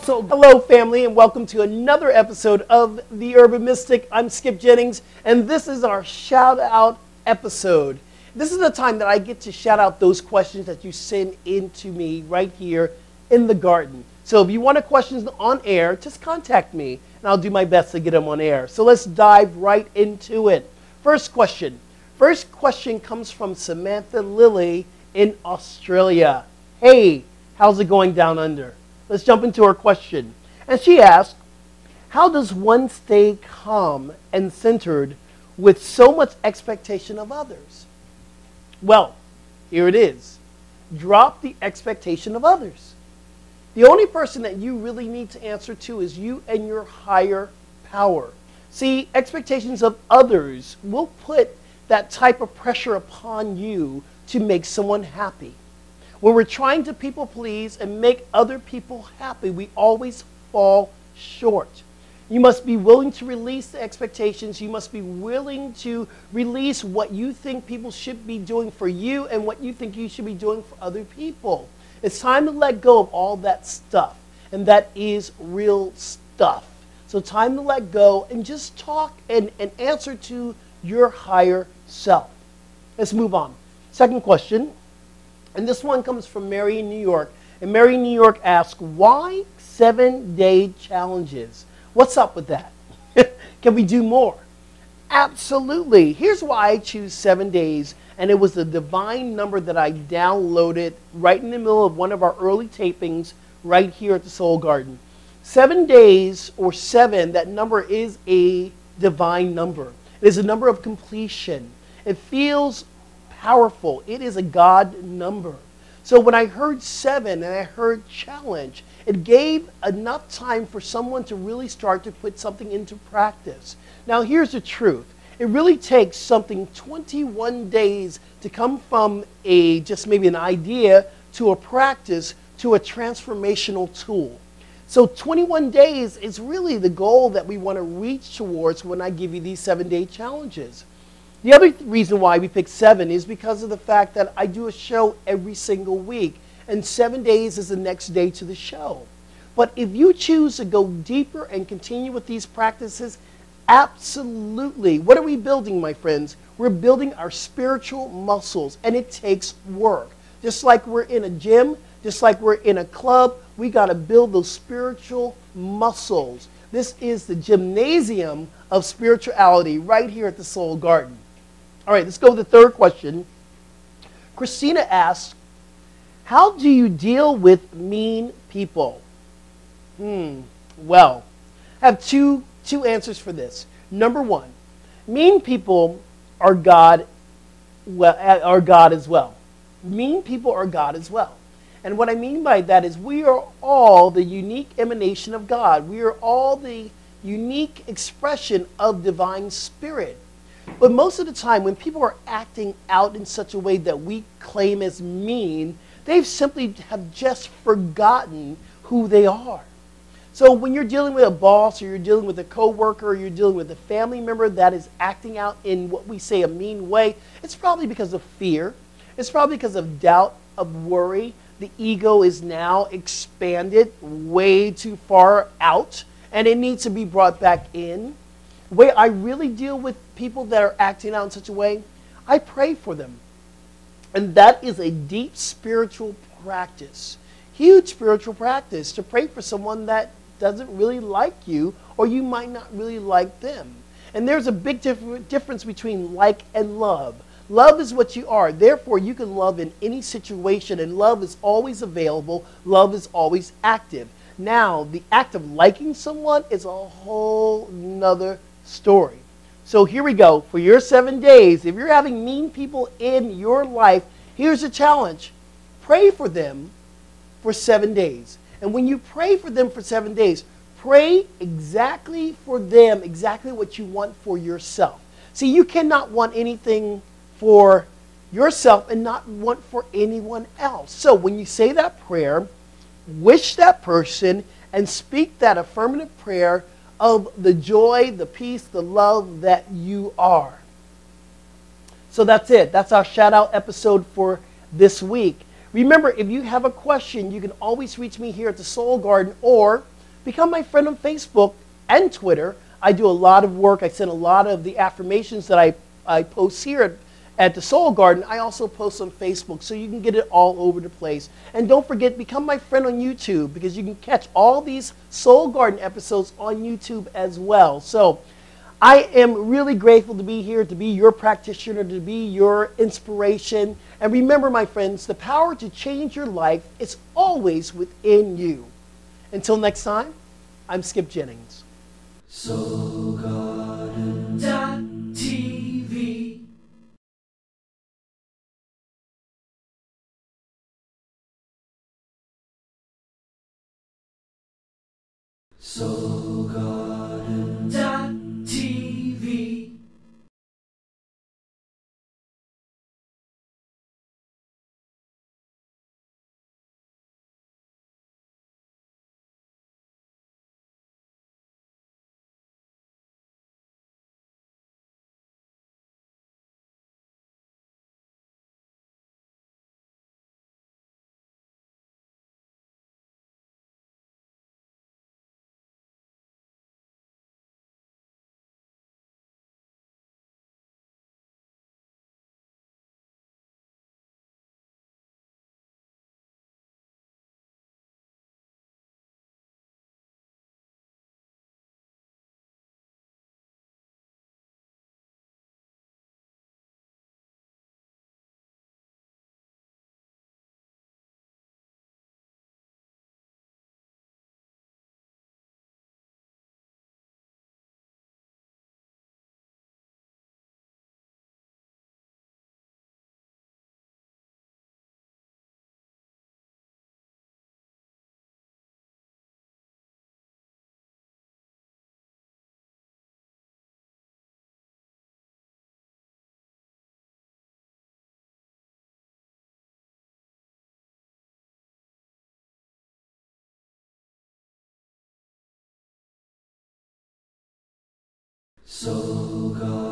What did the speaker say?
So hello family, and welcome to another episode of The Urban Mystic. I'm Skip Jennings, and this is our shout out episode. This is the time that I get to shout out those questions that you send in to me right here in the garden. So if you want a question on air, just contact me and I'll do my best to get them on air. So let's dive right into it. First question comes from Samantha Lilly in Australia. Hey, how's it going down under? Let's jump into her question. And she asked, how does one stay calm and centered with so much expectation of others? Well, here it is. Drop the expectation of others. The only person that you really need to answer to is you and your higher power. See, expectations of others will put that type of pressure upon you to make someone happy. When we're trying to people please and make other people happy, we always fall short. You must be willing to release the expectations. You must be willing to release what you think people should be doing for you and what you think you should be doing for other people. It's time to let go of all that stuff, and that is real stuff. So time to let go and just talk and answer to your higher self. Let's move on. Second question. And this one comes from Mary in New York. And Mary in New York asks, why 7-day challenges? What's up with that? Can we do more? Absolutely. Here's why I choose 7 days. And it was the divine number that I downloaded right in the middle of one of our early tapings right here at the Soul Garden. 7 days, or 7, that number is a divine number. It is a number of completion. It feels powerful. It is a God number. So when I heard 7 and I heard challenge, it gave enough time for someone to really start to put something into practice. Now here's the truth. It really takes something 21 days to come from just maybe an idea to a practice to a transformational tool. So 21 days is really the goal that we want to reach towards when I give you these 7-day challenges. The other reason why we picked 7 is because of the fact that I do a show every single week, and 7 days is the next day to the show. But if you choose to go deeper and continue with these practices, absolutely. What are we building, my friends? We're building our spiritual muscles, and it takes work. Just like we're in a gym, just like we're in a club, we got to build those spiritual muscles. This is the gymnasium of spirituality right here at the Soul Garden. All right, let's go to the third question. Christina asks, how do you deal with mean people? Well, I have two answers for this. Number one, mean people are God as well. Mean people are God as well. And what I mean by that is we are all the unique emanation of God. We are all the unique expression of divine spirit. But most of the time when people are acting out in such a way that we claim as mean, they simply have just forgotten who they are. So when you're dealing with a boss, or you're dealing with a coworker, or you're dealing with a family member that is acting out in what we say a mean way, it's probably because of fear. It's probably because of doubt, of worry. The ego is now expanded way too far out, and it needs to be brought back in. The way I really deal with people that are acting out in such a way, I pray for them. And that is a deep spiritual practice, huge spiritual practice, to pray for someone that doesn't really like you, or you might not really like them. And there's a big difference between like and love. Love is what you are. Therefore, you can love in any situation, and love is always available. Love is always active. Now, the act of liking someone is a whole nother story. So here we go. For your 7 days, if you're having mean people in your life, here's a challenge. Pray for them for 7 days. And when you pray for them for 7 days, pray exactly for them, exactly what you want for yourself. See, you cannot want anything for yourself and not want for anyone else. So when you say that prayer, wish that person and speak that affirmative prayer of the joy, the peace, the love that you are. So that's it. That's our shout out episode for this week. Remember, if you have a question, you can always reach me here at the Soul Garden, or Become my friend on Facebook and Twitter. I do a lot of work. I send a lot of the affirmations that I post here at the Soul Garden. I also post on Facebook, so you can get it all over the place. And don't forget, become my friend on YouTube, because you can catch all these Soul Garden episodes on YouTube as well. So I am really grateful to be here, to be your practitioner, to be your inspiration. And remember, my friends, the power to change your life is always within you. Until next time, I'm Skip Jennings. SoulGarden.tv SoulGarden.tv SoulGarden.